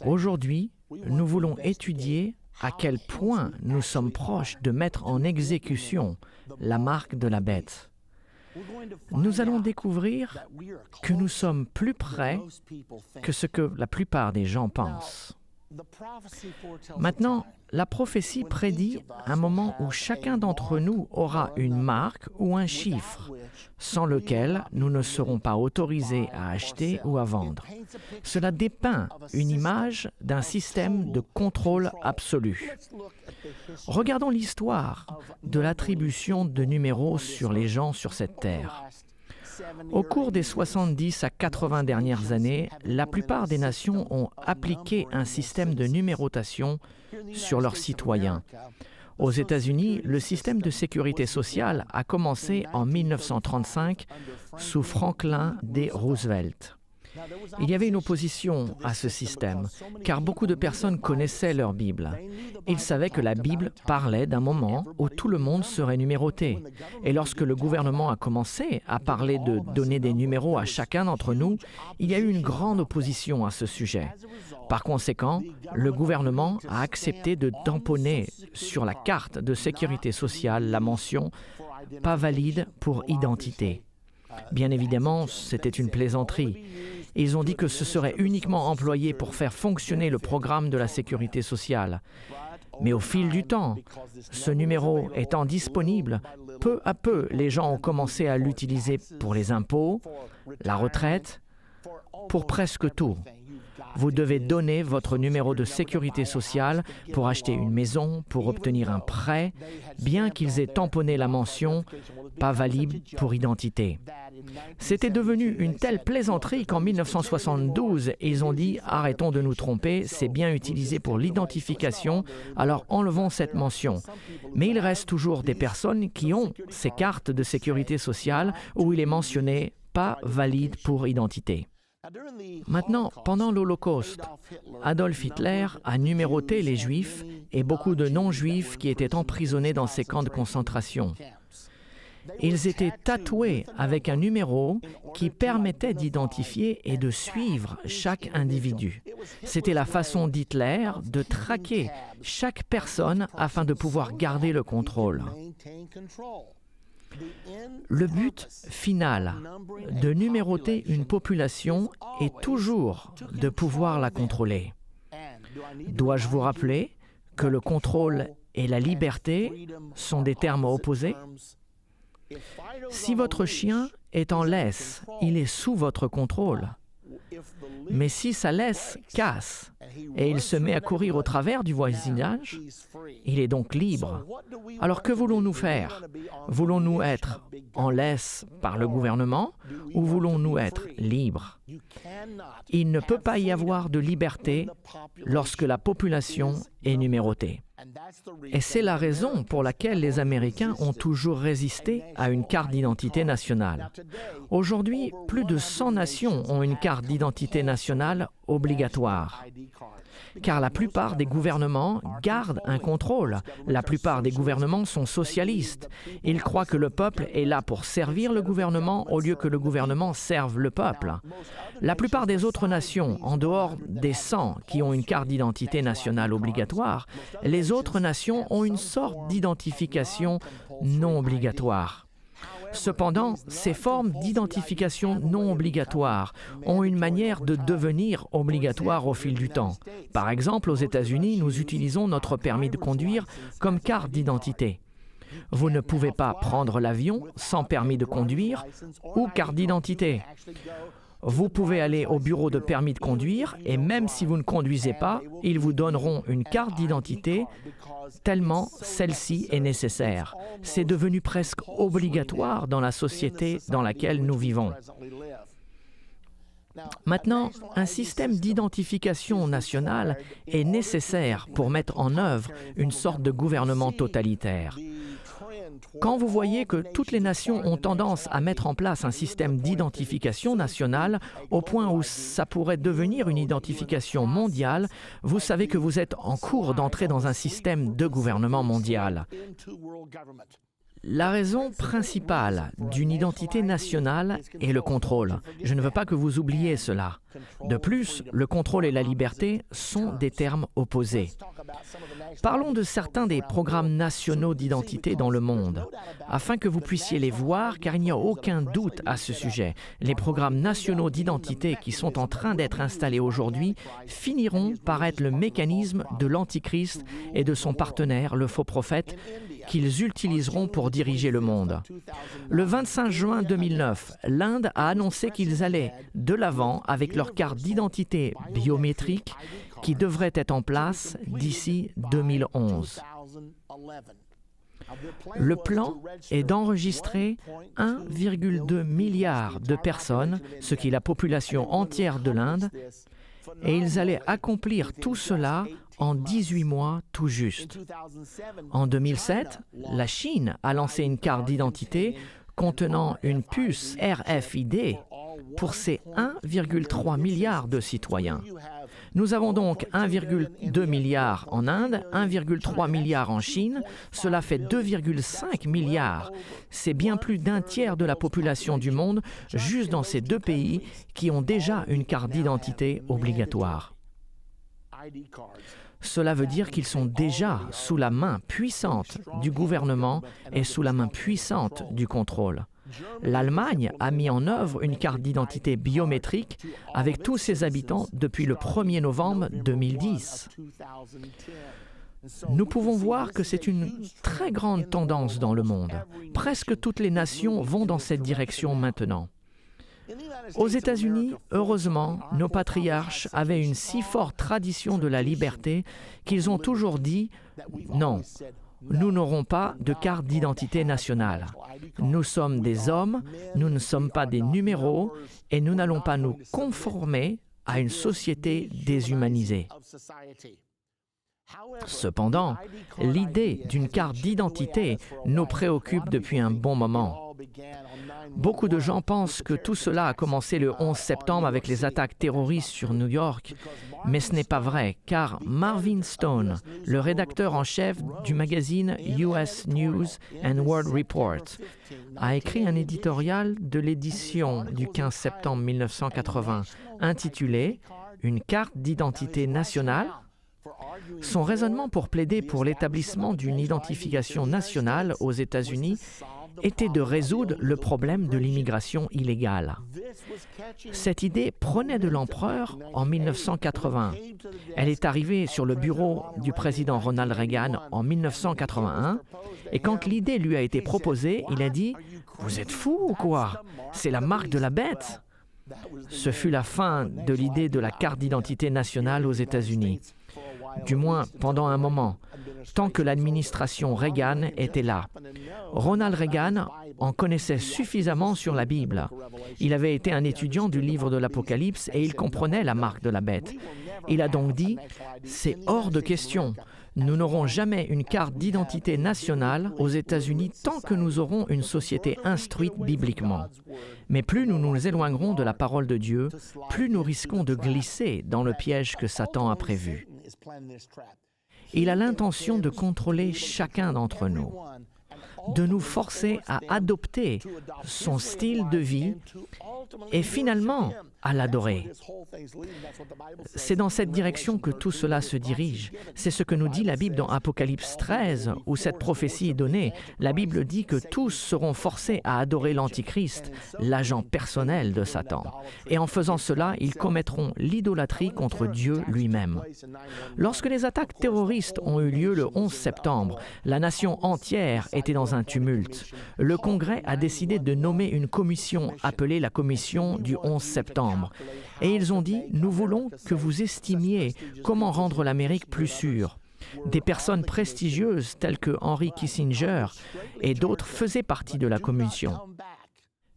Aujourd'hui, nous voulons étudier à quel point nous sommes proches de mettre en exécution la marque de la bête. Nous allons découvrir que nous sommes plus près que ce que la plupart des gens pensent. Maintenant, la prophétie prédit un moment où chacun d'entre nous aura une marque ou un chiffre, sans lequel nous ne serons pas autorisés à acheter ou à vendre. Cela dépeint une image d'un système de contrôle absolu. Regardons l'histoire de l'attribution de numéros sur les gens sur cette terre. Au cours des 70 à 80 dernières années, la plupart des nations ont appliqué un système de numérotation sur leurs citoyens. Aux États-Unis, le système de sécurité sociale a commencé en 1935 sous Franklin D. Roosevelt. Il y avait une opposition à ce système, car beaucoup de personnes connaissaient leur Bible. Ils savaient que la Bible parlait d'un moment où tout le monde serait numéroté. Et lorsque le gouvernement a commencé à parler de donner des numéros à chacun d'entre nous, il y a eu une grande opposition à ce sujet. Par conséquent, le gouvernement a accepté de tamponner sur la carte de sécurité sociale la mention « pas valide pour identité ». Bien évidemment, c'était une plaisanterie. Ils ont dit que ce serait uniquement employé pour faire fonctionner le programme de la sécurité sociale. Mais au fil du temps, ce numéro étant disponible, peu à peu, les gens ont commencé à l'utiliser pour les impôts, la retraite, pour presque tout. Vous devez donner votre numéro de sécurité sociale pour acheter une maison, pour obtenir un prêt, bien qu'ils aient tamponné la mention « pas valide pour identité ». C'était devenu une telle plaisanterie qu'en 1972, ils ont dit « arrêtons de nous tromper, c'est bien utilisé pour l'identification, alors enlevons cette mention ». Mais il reste toujours des personnes qui ont ces cartes de sécurité sociale où il est mentionné « pas valide pour identité ». Maintenant, pendant l'Holocauste, Adolf Hitler a numéroté les Juifs et beaucoup de non-Juifs qui étaient emprisonnés dans ces camps de concentration. Ils étaient tatoués avec un numéro qui permettait d'identifier et de suivre chaque individu. C'était la façon d'Hitler de traquer chaque personne afin de pouvoir garder le contrôle. Le but final de numéroter une population est toujours de pouvoir la contrôler. Dois-je vous rappeler que le contrôle et la liberté sont des termes opposés? Si votre chien est en laisse, il est sous votre contrôle. Mais si sa laisse casse et il se met à courir au travers du voisinage, il est donc libre. Alors que voulons-nous faire? Voulons-nous être en laisse par le gouvernement ou voulons-nous être libres? Il ne peut pas y avoir de liberté lorsque la population est numérotée. Et c'est la raison pour laquelle les Américains ont toujours résisté à une carte d'identité nationale. Aujourd'hui, plus de 100 nations ont une carte d'identité nationale obligatoire. Car la plupart des gouvernements gardent un contrôle. La plupart des gouvernements sont socialistes. Ils croient que le peuple est là pour servir le gouvernement au lieu que le gouvernement serve le peuple. La plupart des autres nations, en dehors des 100 qui ont une carte d'identité nationale obligatoire, les autres nations ont une sorte d'identification non obligatoire. Cependant, ces formes d'identification non obligatoires ont une manière de devenir obligatoires au fil du temps. Par exemple, aux États-Unis, nous utilisons notre permis de conduire comme carte d'identité. Vous ne pouvez pas prendre l'avion sans permis de conduire ou carte d'identité. Vous pouvez aller au bureau de permis de conduire et même si vous ne conduisez pas, ils vous donneront une carte d'identité tellement celle-ci est nécessaire. C'est devenu presque obligatoire dans la société dans laquelle nous vivons. Maintenant, un système d'identification nationale est nécessaire pour mettre en œuvre une sorte de gouvernement totalitaire. Quand vous voyez que toutes les nations ont tendance à mettre en place un système d'identification nationale au point où ça pourrait devenir une identification mondiale, vous savez que vous êtes en cours d'entrer dans un système de gouvernement mondial. La raison principale d'une identité nationale est le contrôle. Je ne veux pas que vous oubliez cela. De plus, le contrôle et la liberté sont des termes opposés. Parlons de certains des programmes nationaux d'identité dans le monde, afin que vous puissiez les voir, car il n'y a aucun doute à ce sujet. Les programmes nationaux d'identité qui sont en train d'être installés aujourd'hui finiront par être le mécanisme de l'Antichrist et de son partenaire, le faux prophète, qu'ils utiliseront pour diriger le monde. Le 25 juin 2009, l'Inde a annoncé qu'ils allaient de l'avant avec leur carte d'identité biométrique qui devrait être en place d'ici 2011. Le plan est d'enregistrer 1,2 milliard de personnes, ce qui est la population entière de l'Inde, et ils allaient accomplir tout cela en 18 mois tout juste. En 2007, la Chine a lancé une carte d'identité contenant une puce RFID pour ses 1,3 milliard de citoyens. Nous avons donc 1,2 milliard en Inde, 1,3 milliard en Chine, cela fait 2,5 milliards. C'est bien plus d'un tiers de la population du monde juste dans ces deux pays qui ont déjà une carte d'identité obligatoire. Cela veut dire qu'ils sont déjà sous la main puissante du gouvernement et sous la main puissante du contrôle. L'Allemagne a mis en œuvre une carte d'identité biométrique avec tous ses habitants depuis le 1er novembre 2010. Nous pouvons voir que c'est une très grande tendance dans le monde. Presque toutes les nations vont dans cette direction maintenant. Aux États-Unis, heureusement, nos patriarches avaient une si forte tradition de la liberté qu'ils ont toujours dit « Non, nous n'aurons pas de carte d'identité nationale. Nous sommes des hommes, nous ne sommes pas des numéros et nous n'allons pas nous conformer à une société déshumanisée. » Cependant, l'idée d'une carte d'identité nous préoccupe depuis un bon moment. Beaucoup de gens pensent que tout cela a commencé le 11 septembre avec les attaques terroristes sur New York, mais ce n'est pas vrai, car Marvin Stone, le rédacteur en chef du magazine US News and World Report, a écrit un éditorial de l'édition du 15 septembre 1980 intitulé « Une carte d'identité nationale ». Son raisonnement pour plaider pour l'établissement d'une identification nationale aux États-Unis était de résoudre le problème de l'immigration illégale. Cette idée prenait de l'ampleur en 1980. Elle est arrivée sur le bureau du président Ronald Reagan en 1981 et quand l'idée lui a été proposée, il a dit « Vous êtes fous ou quoi? C'est la marque de la bête !» Ce fut la fin de l'idée de la carte d'identité nationale aux États-Unis, du moins pendant un moment, tant que l'administration Reagan était là. Ronald Reagan en connaissait suffisamment sur la Bible. Il avait été un étudiant du livre de l'Apocalypse et il comprenait la marque de la bête. Il a donc dit « C'est hors de question. Nous n'aurons jamais une carte d'identité nationale aux États-Unis tant que nous aurons une société instruite bibliquement. Mais plus nous nous éloignerons de la parole de Dieu, plus nous risquons de glisser dans le piège que Satan a prévu. » Il a l'intention de contrôler chacun d'entre nous, de nous forcer à adopter son style de vie et finalement à l'adorer. C'est dans cette direction que tout cela se dirige. C'est ce que nous dit la Bible dans Apocalypse 13, où cette prophétie est donnée. La Bible dit que tous seront forcés à adorer l'Antichrist, l'agent personnel de Satan. Et en faisant cela, ils commettront l'idolâtrie contre Dieu lui-même. Lorsque les attaques terroristes ont eu lieu le 11 septembre, la nation entière était dans un tumulte. Le Congrès a décidé de nommer une commission appelée la commission du 11 septembre. Et ils ont dit « Nous voulons que vous estimiez comment rendre l'Amérique plus sûre ». Des personnes prestigieuses telles que Henry Kissinger et d'autres faisaient partie de la commission.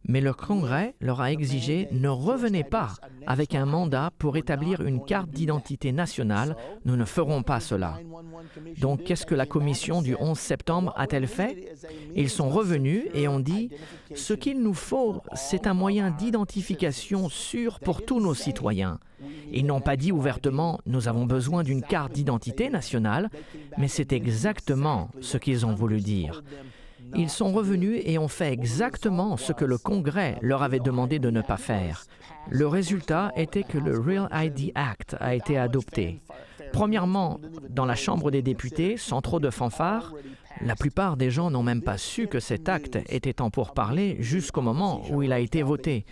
Mais le Congrès leur a exigé « Ne revenez pas avec un mandat pour établir une carte d'identité nationale, nous ne ferons pas cela ». Donc, qu'est-ce que la commission du 11 septembre a-t-elle fait? Ils sont revenus et ont dit « Ce qu'il nous faut, c'est un moyen d'identification sûr pour tous nos citoyens ». Ils n'ont pas dit ouvertement « Nous avons besoin d'une carte d'identité nationale », mais c'est exactement ce qu'ils ont voulu dire. Ils sont revenus et ont fait exactement ce que le Congrès leur avait demandé de ne pas faire. Le résultat était que le Real ID Act a été adopté. Premièrement, dans la Chambre des députés, sans trop de fanfare, la plupart des gens n'ont même pas su que cet acte était en pourparlers jusqu'au moment où il a été voté.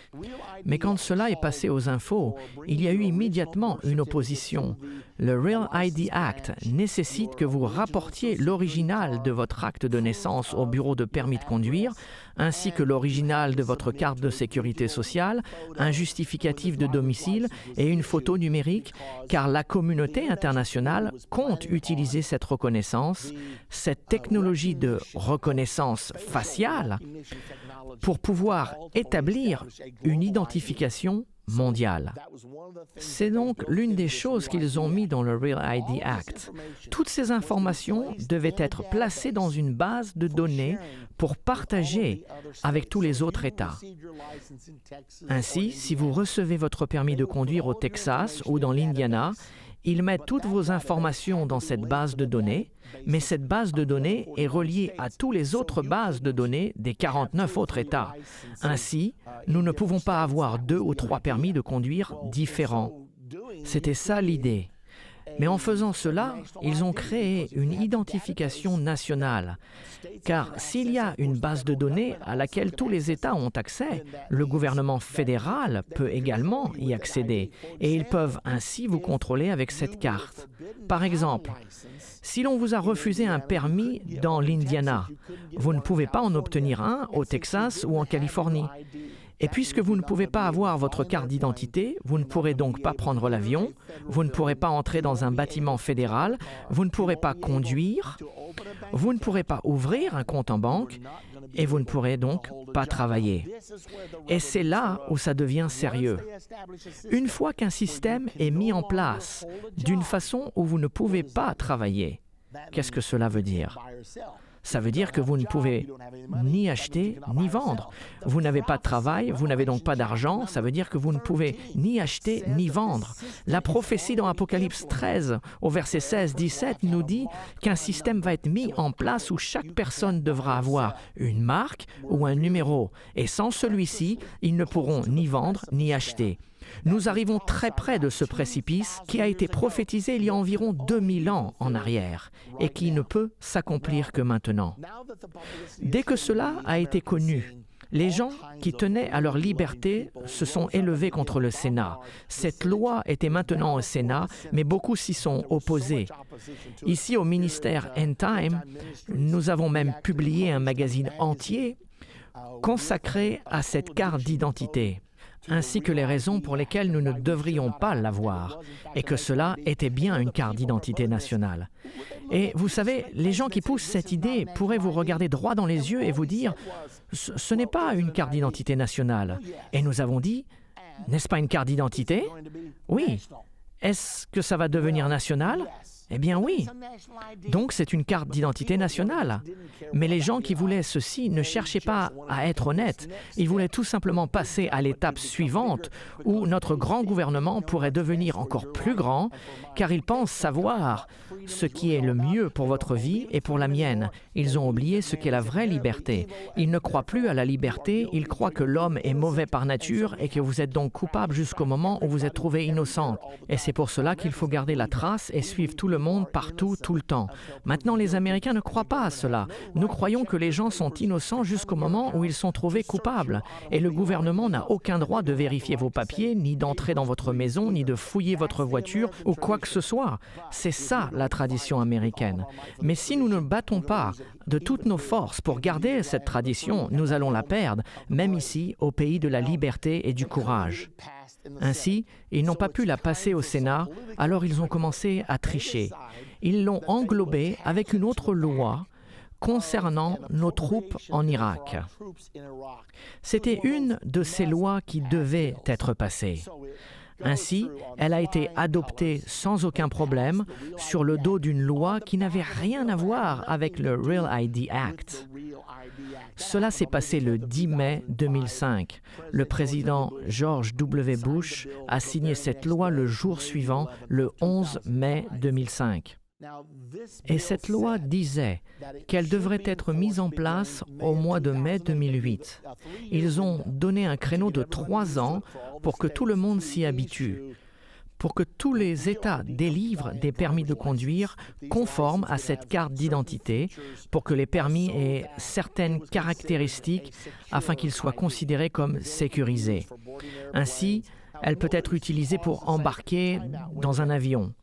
Mais quand cela est passé aux infos, il y a eu immédiatement une opposition. Le Real ID Act nécessite que vous rapportiez l'original de votre acte de naissance au bureau de permis de conduire, ainsi que l'original de votre carte de sécurité sociale, un justificatif de domicile et une photo numérique, car la communauté internationale compte utiliser cette reconnaissance, cette technologie de reconnaissance faciale, pour pouvoir établir une identification mondiale. C'est donc l'une des choses qu'ils ont mis dans le Real ID Act. Toutes ces informations devaient être placées dans une base de données pour partager avec tous les autres États. Ainsi, si vous recevez votre permis de conduire au Texas ou dans l'Indiana, ils mettent toutes vos informations dans cette base de données, mais cette base de données est reliée à toutes les autres bases de données des 49 autres États. Ainsi, nous ne pouvons pas avoir 2 ou 3 permis de conduire différents. C'était ça l'idée. Mais en faisant cela, ils ont créé une identification nationale. Car s'il y a une base de données à laquelle tous les États ont accès, le gouvernement fédéral peut également y accéder et ils peuvent ainsi vous contrôler avec cette carte. Par exemple, si l'on vous a refusé un permis dans l'Indiana, vous ne pouvez pas en obtenir un au Texas ou en Californie. Et puisque vous ne pouvez pas avoir votre carte d'identité, vous ne pourrez donc pas prendre l'avion, vous ne pourrez pas entrer dans un bâtiment fédéral, vous ne pourrez pas conduire, vous ne pourrez pas ouvrir un compte en banque et vous ne pourrez donc pas travailler. Et c'est là où ça devient sérieux. Une fois qu'un système est mis en place d'une façon où vous ne pouvez pas travailler, qu'est-ce que cela veut dire? Ça veut dire que vous ne pouvez ni acheter ni vendre. Vous n'avez pas de travail, vous n'avez donc pas d'argent, ça veut dire que vous ne pouvez ni acheter ni vendre. La prophétie dans Apocalypse 13, au verset 16-17, nous dit qu'un système va être mis en place où chaque personne devra avoir une marque ou un numéro. Et sans celui-ci, ils ne pourront ni vendre ni acheter. Nous arrivons très près de ce précipice qui a été prophétisé il y a environ 2000 ans en arrière et qui ne peut s'accomplir que maintenant. Dès que cela a été connu, les gens qui tenaient à leur liberté se sont élevés contre le Sénat. Cette loi était maintenant au Sénat, mais beaucoup s'y sont opposés. Ici, au ministère End Time, nous avons même publié un magazine entier consacré à cette carte d'identité. ainsi que les raisons pour lesquelles nous ne devrions pas l'avoir, et que cela était bien une carte d'identité nationale. Et vous savez, les gens qui poussent cette idée pourraient vous regarder droit dans les yeux et vous dire « Ce n'est pas une carte d'identité nationale ». Et nous avons dit « N'est-ce pas une carte d'identité ?» Oui. Est-ce que ça va devenir national ? Eh bien oui. Donc c'est une carte d'identité nationale. Mais les gens qui voulaient ceci ne cherchaient pas à être honnêtes. Ils voulaient tout simplement passer à l'étape suivante où notre grand gouvernement pourrait devenir encore plus grand car ils pensent savoir ce qui est le mieux pour votre vie et pour la mienne. Ils ont oublié ce qu'est la vraie liberté. Ils ne croient plus à la liberté, ils croient que l'homme est mauvais par nature et que vous êtes donc coupable jusqu'au moment où vous êtes trouvé innocente. Et c'est pour cela qu'il faut garder la trace et suivre tout le monde partout, tout le temps. Maintenant, les Américains ne croient pas à cela. Nous croyons que les gens sont innocents jusqu'au moment où ils sont trouvés coupables. Et le gouvernement n'a aucun droit de vérifier vos papiers, ni d'entrer dans votre maison, ni de fouiller votre voiture ou quoi que ce soit. C'est ça la tradition américaine. Mais si nous ne battons pas de toutes nos forces pour garder cette tradition, nous allons la perdre, même ici, au pays de la liberté et du courage. Ainsi, ils n'ont pas pu la passer au Sénat, alors ils ont commencé à tricher. Ils l'ont englobée avec une autre loi concernant nos troupes en Irak. C'était une de ces lois qui devait être passée. Ainsi, elle a été adoptée sans aucun problème sur le dos d'une loi qui n'avait rien à voir avec le Real ID Act. Cela s'est passé le 10 mai 2005. Le président George W. Bush a signé cette loi le jour suivant, le 11 mai 2005. Et cette loi disait qu'elle devrait être mise en place au mois de mai 2008. Ils ont donné un créneau de 3 ans pour que tout le monde s'y habitue, pour que tous les États délivrent des permis de conduire conformes à cette carte d'identité, pour que les permis aient certaines caractéristiques afin qu'ils soient considérés comme sécurisés. Ainsi, elle peut être utilisée pour embarquer dans un avion.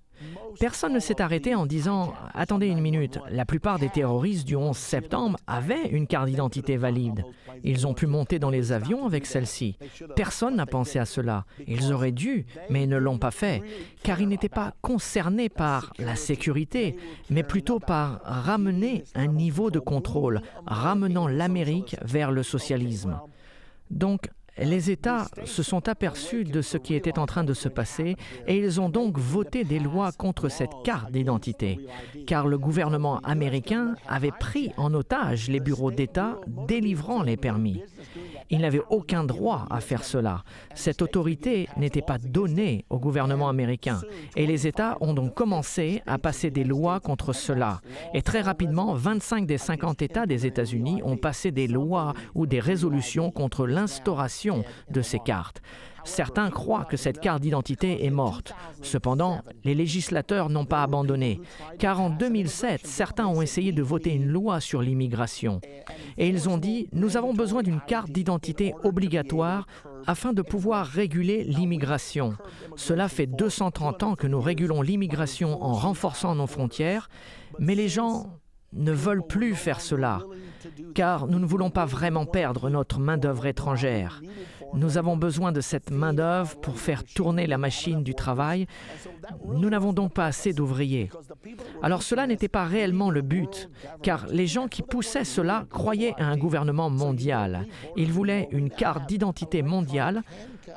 Personne ne s'est arrêté en disant « Attendez une minute, la plupart des terroristes du 11 septembre avaient une carte d'identité valide. Ils ont pu monter dans les avions avec celle-ci. Personne n'a pensé à cela. Ils auraient dû, mais ils ne l'ont pas fait, car ils n'étaient pas concernés par la sécurité, mais plutôt par ramener un niveau de contrôle, ramenant l'Amérique vers le socialisme. » Donc, les États se sont aperçus de ce qui était en train de se passer et ils ont donc voté des lois contre cette carte d'identité, car le gouvernement américain avait pris en otage les bureaux d'État délivrant les permis. Il n'avait aucun droit à faire cela. Cette autorité n'était pas donnée au gouvernement américain et les États ont donc commencé à passer des lois contre cela. Et très rapidement, 25 des 50 États des États-Unis ont passé des lois ou des résolutions contre l'instauration de ces cartes. Certains croient que cette carte d'identité est morte. Cependant, les législateurs n'ont pas abandonné, car en 2007, certains ont essayé de voter une loi sur l'immigration. Et ils ont dit « Nous avons besoin d'une carte d'identité obligatoire afin de pouvoir réguler l'immigration. Cela fait 230 ans que nous régulons l'immigration en renforçant nos frontières, mais les gens ne veulent plus faire cela, car nous ne voulons pas vraiment perdre notre main-d'œuvre étrangère. Nous avons besoin de cette main-d'œuvre pour faire tourner la machine du travail. Nous n'avons donc pas assez d'ouvriers. » Alors cela n'était pas réellement le but, car les gens qui poussaient cela croyaient à un gouvernement mondial. Ils voulaient une carte d'identité mondiale,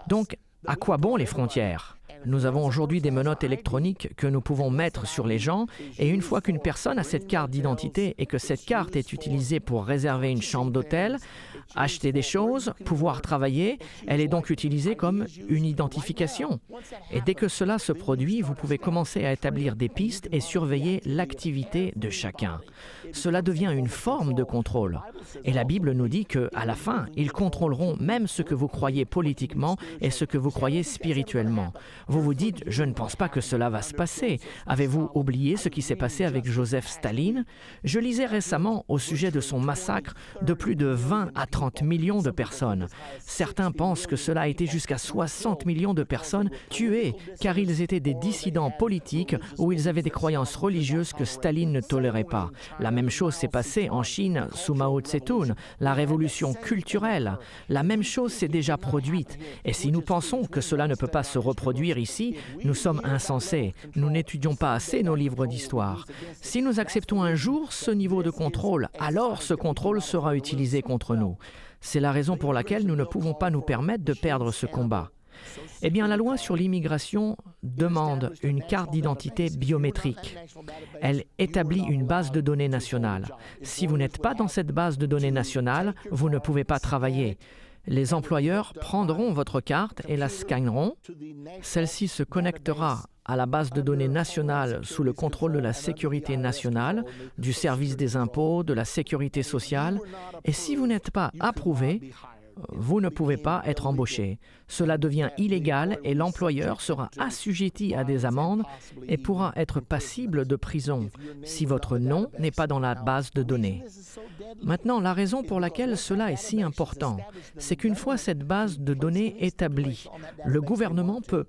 donc à quoi bon les frontières ? Nous avons aujourd'hui des menottes électroniques que nous pouvons mettre sur les gens et une fois qu'une personne a cette carte d'identité et que cette carte est utilisée pour réserver une chambre d'hôtel, acheter des choses, pouvoir travailler, elle est donc utilisée comme une identification. Et dès que cela se produit, vous pouvez commencer à établir des pistes et surveiller l'activité de chacun. Cela devient une forme de contrôle. Et la Bible nous dit qu'à la fin, ils contrôleront même ce que vous croyez politiquement et ce que vous croyez spirituellement. Vous vous dites, je ne pense pas que cela va se passer. Avez-vous oublié ce qui s'est passé avec Joseph Staline? Je lisais récemment au sujet de son massacre de plus de 20 à 30 30 millions de personnes. Certains pensent que cela a été jusqu'à 60 millions de personnes tuées car ils étaient des dissidents politiques ou ils avaient des croyances religieuses que Staline ne tolérait pas. La même chose s'est passée en Chine sous Mao Tse-tung, la révolution culturelle. La même chose s'est déjà produite. Et si nous pensons que cela ne peut pas se reproduire ici, nous sommes insensés. Nous n'étudions pas assez nos livres d'histoire. Si nous acceptons un jour ce niveau de contrôle, alors ce contrôle sera utilisé contre nous. C'est la raison pour laquelle nous ne pouvons pas nous permettre de perdre ce combat. Eh bien, la loi sur l'immigration demande une carte d'identité biométrique. Elle établit une base de données nationale. Si vous n'êtes pas dans cette base de données nationale, vous ne pouvez pas travailler. Les employeurs prendront votre carte et la scanneront. Celle-ci se connectera à la base de données nationale sous le contrôle de la sécurité nationale, du service des impôts, de la sécurité sociale. Et si vous n'êtes pas approuvé, vous ne pouvez pas être embauché. Cela devient illégal et l'employeur sera assujetti à des amendes et pourra être passible de prison si votre nom n'est pas dans la base de données. Maintenant, la raison pour laquelle cela est si important, c'est qu'une fois cette base de données établie, le gouvernement peut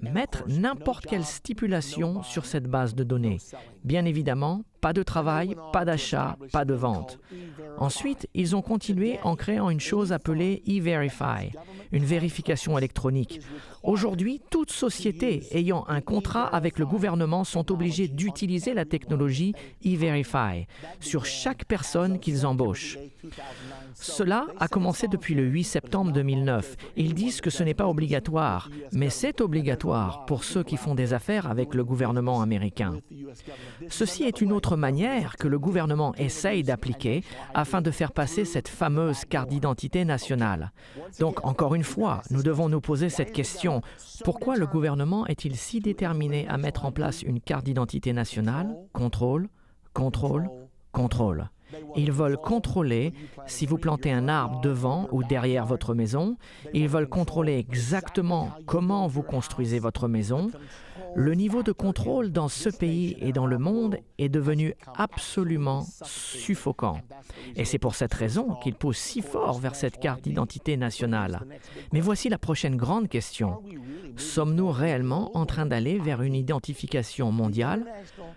mettre n'importe quelle stipulation sur cette base de données. Bien évidemment, pas de travail, pas d'achat, pas de vente. Ensuite, ils ont continué en créant une chose appelée E-Verify, une vérification électronique. Aujourd'hui, toute société ayant un contrat avec le gouvernement sont obligées d'utiliser la technologie E-Verify sur chaque personne qu'ils embauchent. Cela a commencé depuis le 8 septembre 2009. Ils disent que ce n'est pas obligatoire, mais c'est obligatoire pour ceux qui font des affaires avec le gouvernement américain. Ceci est une autre manière que le gouvernement essaye d'appliquer afin de faire passer cette fameuse carte d'identité nationale. Donc, encore une fois, nous devons nous poser cette question. Pourquoi le gouvernement est-il si déterminé à mettre en place une carte d'identité nationale? Contrôle, contrôle, contrôle. Ils veulent contrôler si vous plantez un arbre devant ou derrière votre maison. Ils veulent contrôler exactement comment vous construisez votre maison. Le niveau de contrôle dans ce pays et dans le monde est devenu absolument suffocant. Et c'est pour cette raison qu'ils poussent si fort vers cette carte d'identité nationale. Mais voici la prochaine grande question. Sommes-nous réellement en train d'aller vers une identification mondiale?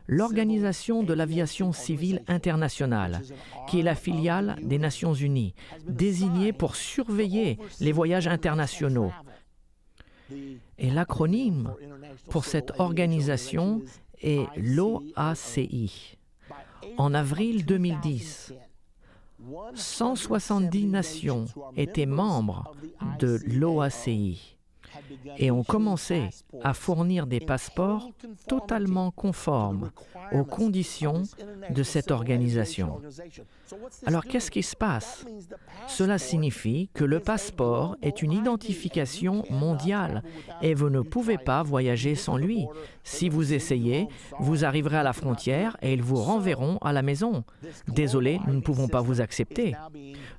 L'Organisation de l'aviation civile internationale, qui est la filiale des Nations Unies, désignée pour surveiller les voyages internationaux. Et l'acronyme pour cette organisation est l'OACI. En avril 2010, 170 nations étaient membres de l'OACI et ont commencé à fournir des passeports totalement conformes aux conditions de cette organisation. Alors, qu'est-ce qui se passe? Cela signifie que le passeport est une identification mondiale et vous ne pouvez pas voyager sans lui. Si vous essayez, vous arriverez à la frontière et ils vous renverront à la maison. Désolé, nous ne pouvons pas vous accepter.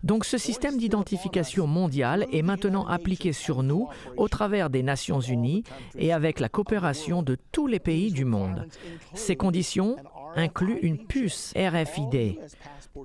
Donc, ce système d'identification mondiale est maintenant appliqué sur nous au travers des Nations Unies et avec la coopération de tous les pays du monde. Ces conditions incluent une puce RFID.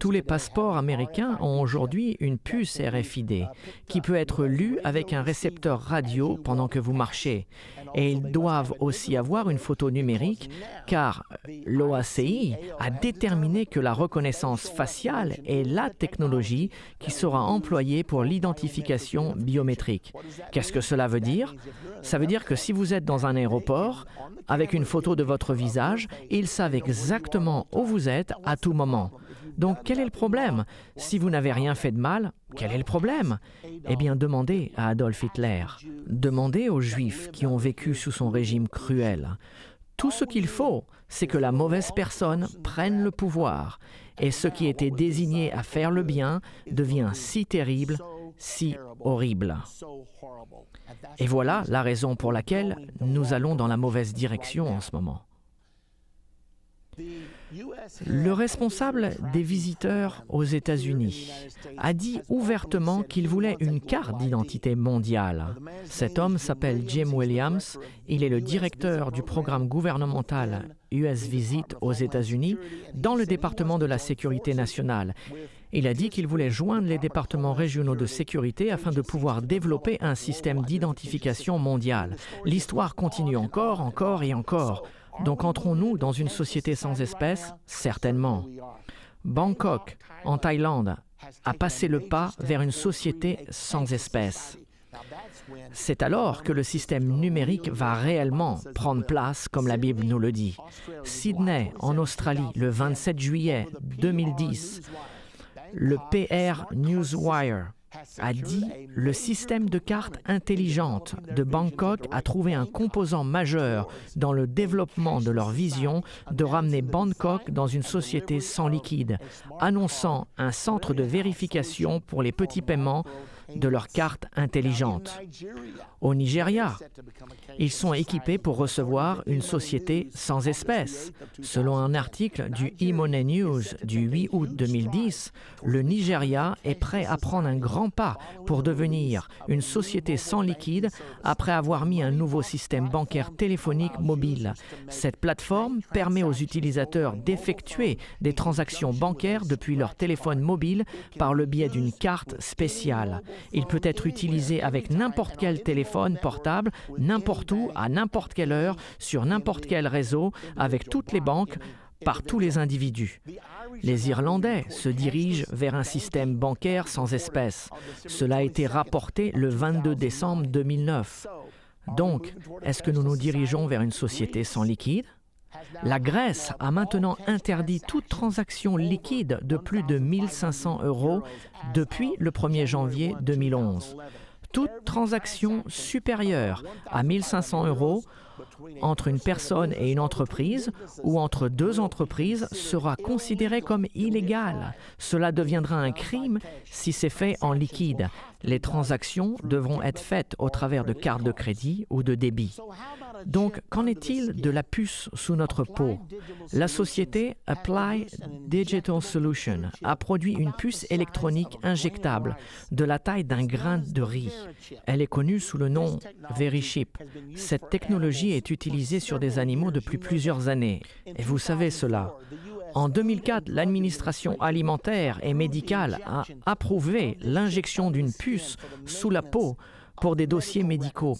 Tous les passeports américains ont aujourd'hui une puce RFID qui peut être lue avec un récepteur radio pendant que vous marchez. Et ils doivent aussi avoir une photo numérique car l'OACI a déterminé que la reconnaissance faciale est la technologie qui sera employée pour l'identification biométrique. Qu'est-ce que cela veut dire? Ça veut dire que si vous êtes dans un aéroport, avec une photo de votre visage, ils savent exactement où vous êtes à tout moment. Donc, quel est le problème? Si vous n'avez rien fait de mal, quel est le problème? Eh bien, demandez à Adolf Hitler. Demandez aux Juifs qui ont vécu sous son régime cruel. Tout ce qu'il faut, c'est que la mauvaise personne prenne le pouvoir. Et ce qui était désigné à faire le bien devient si terrible, si horrible. Et voilà la raison pour laquelle nous allons dans la mauvaise direction en ce moment. Le responsable des visiteurs aux États-Unis a dit ouvertement qu'il voulait une carte d'identité mondiale. Cet homme s'appelle Jim Williams. Il est le directeur du programme gouvernemental US Visit aux États-Unis dans le département de la sécurité nationale. Il a dit qu'il voulait joindre les départements régionaux de sécurité afin de pouvoir développer un système d'identification mondial. L'histoire continue encore et encore. Donc entrons-nous dans une société sans espèces? Certainement. Bangkok, en Thaïlande, a passé le pas vers une société sans espèces. C'est alors que le système numérique va réellement prendre place, comme la Bible nous le dit. Sydney, en Australie, le 27 juillet 2010, le PR Newswire a dit « Le système de cartes intelligentes de Bangkok a trouvé un composant majeur dans le développement de leur vision de ramener Bangkok dans une société sans liquide, annonçant un centre de vérification pour les petits paiements de leurs cartes intelligentes. » Au Nigeria, ils sont équipés pour recevoir une société sans espèces. Selon un article du e-Money News du 8 août 2010, le Nigeria est prêt à prendre un grand pas pour devenir une société sans liquide après avoir mis un nouveau système bancaire téléphonique mobile. Cette plateforme permet aux utilisateurs d'effectuer des transactions bancaires depuis leur téléphone mobile par le biais d'une carte spéciale. Il peut être utilisé avec n'importe quel téléphone portable, n'importe où, à n'importe quelle heure, sur n'importe quel réseau, avec toutes les banques, par tous les individus. Les Irlandais se dirigent vers un système bancaire sans espèces. Cela a été rapporté le 22 décembre 2009. Donc, est-ce que nous nous dirigeons vers une société sans liquide? La Grèce a maintenant interdit toute transaction liquide de plus de 1 500 € depuis le 1er janvier 2011. Toute transaction supérieure à 1 500 € entre une personne et une entreprise ou entre deux entreprises sera considérée comme illégale. Cela deviendra un crime si c'est fait en liquide. Les transactions devront être faites au travers de cartes de crédit ou de débit. Donc, qu'en est-il de la puce sous notre peau? La société Apply Digital Solutions a produit une puce électronique injectable de la taille d'un grain de riz. Elle est connue sous le nom VeriChip. Cette technologie est utilisée sur des animaux depuis plusieurs années. Et vous savez cela. En 2004, l'administration alimentaire et médicale a approuvé l'injection d'une puce sous la peau pour des dossiers médicaux.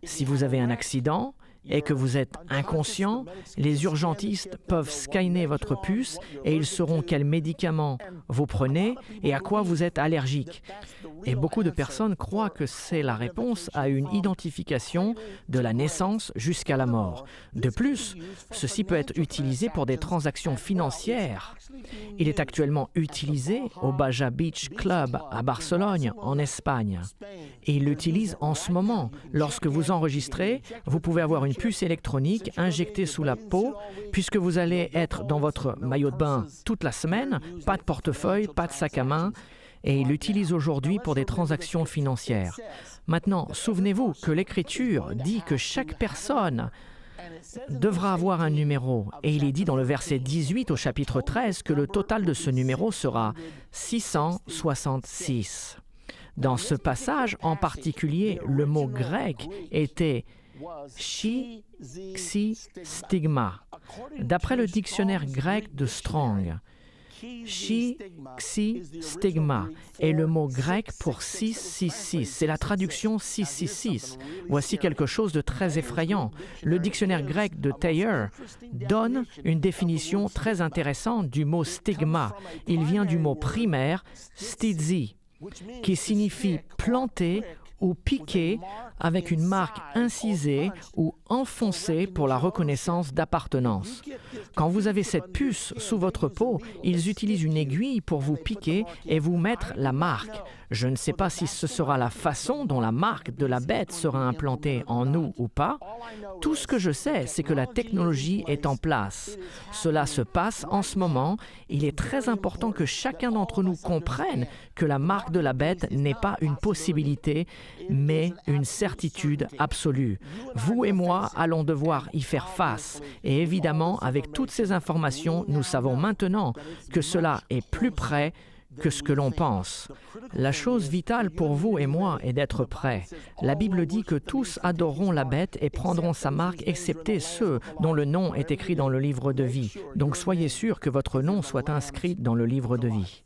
Si vous avez un accident et que vous êtes inconscient, les urgentistes peuvent scanner votre puce et ils sauront quels médicaments vous prenez et à quoi vous êtes allergique. Et beaucoup de personnes croient que c'est la réponse à une identification de la naissance jusqu'à la mort. De plus, ceci peut être utilisé pour des transactions financières. Il est actuellement utilisé au Baja Beach Club à Barcelone, en Espagne. Et il l'utilise en ce moment. Lorsque vous enregistrez, vous pouvez avoir une puce électronique injectée sous la peau, puisque vous allez être dans votre maillot de bain toute la semaine, pas de portefeuille, pas de sac à main, et il l'utilise aujourd'hui pour des transactions financières. Maintenant, souvenez-vous que l'Écriture dit que chaque personne devra avoir un numéro. Et il est dit dans le verset 18 au chapitre 13 que le total de ce numéro sera 666. Dans ce passage en particulier, le mot grec était chi, xi, stigma. D'après le dictionnaire grec de Strong, chi, xi, stigma est le mot grec pour 666. C'est la traduction 666. Voici quelque chose de très effrayant. Le dictionnaire grec de Thayer donne une définition très intéressante du mot stigma. Il vient du mot primaire stidzi, qui signifie planter ou piquer avec une marque incisée ou enfoncée pour la reconnaissance d'appartenance. Quand vous avez cette puce sous votre peau, ils utilisent une aiguille pour vous piquer et vous mettre la marque. Je ne sais pas si ce sera la façon dont la marque de la bête sera implantée en nous ou pas. Tout ce que je sais, c'est que la technologie est en place. Cela se passe en ce moment. Il est très important que chacun d'entre nous comprenne que la marque de la bête n'est pas une possibilité, mais une certitude absolue. Vous et moi allons devoir y faire face. Et évidemment, avec toutes ces informations, nous savons maintenant que cela est plus près que ce que l'on pense. La chose vitale pour vous et moi est d'être prêts. La Bible dit que tous adoreront la bête et prendront sa marque, excepté ceux dont le nom est écrit dans le livre de vie. Donc soyez sûrs que votre nom soit inscrit dans le livre de vie.